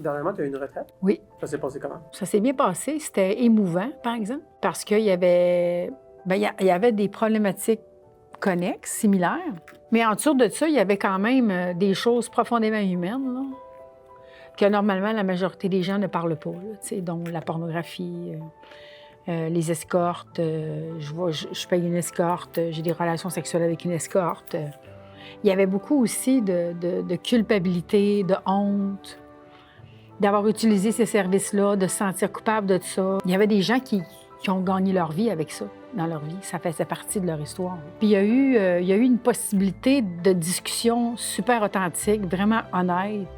Dernièrement, tu as eu une retraite? Oui. Ça s'est passé comment? Ça s'est bien passé. C'était émouvant, par exemple, parce qu'il y avait, il y avait des problématiques connexes, similaires. Mais en dessous de ça, il y avait quand même des choses profondément humaines, là, que normalement, la majorité des gens ne parlent pas, là, dont la pornographie, les escortes. Je paye une escorte, j'ai des relations sexuelles avec une escorte. Il y avait beaucoup aussi de culpabilité, de honte, d'avoir utilisé ces services-là, de se sentir coupable de ça. Il y avait des gens qui ont gagné leur vie avec ça, dans leur vie. Ça faisait partie de leur histoire. Puis il y a eu une possibilité de discussion super authentique, vraiment honnête,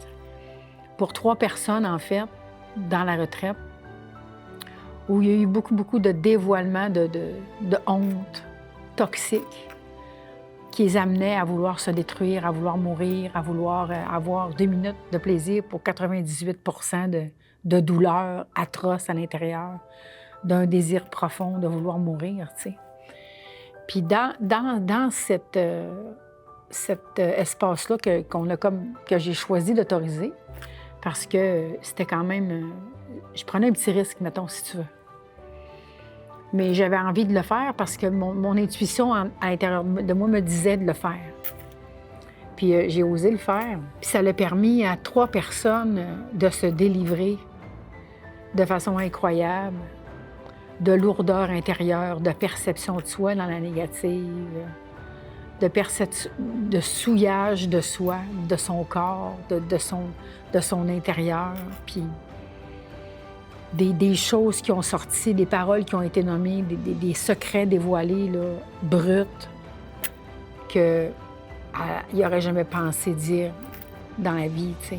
pour 3 personnes, en fait, dans la retraite, où il y a eu beaucoup, beaucoup de dévoilement de honte toxique qui les amenait à vouloir se détruire, à vouloir mourir, à vouloir avoir 2 minutes de plaisir pour 98 de douleur atroce à l'intérieur, d'un désir profond de vouloir mourir, tu sais. Puis dans cet espace-là que j'ai choisi d'autoriser, parce que c'était quand même... je prenais un petit risque, mettons, si tu veux. Mais j'avais envie de le faire parce que mon intuition à l'intérieur de moi me disait de le faire. Puis j'ai osé le faire. Puis ça a permis à 3 personnes de se délivrer de façon incroyable, de lourdeur intérieure, de perception de soi dans la négative, de souillage de soi, de son corps, de son intérieur. Puis des choses qui ont sorti, des paroles qui ont été nommées, des secrets dévoilés, là, bruts, qu'il n'aurait jamais pensé dire dans la vie, tu sais.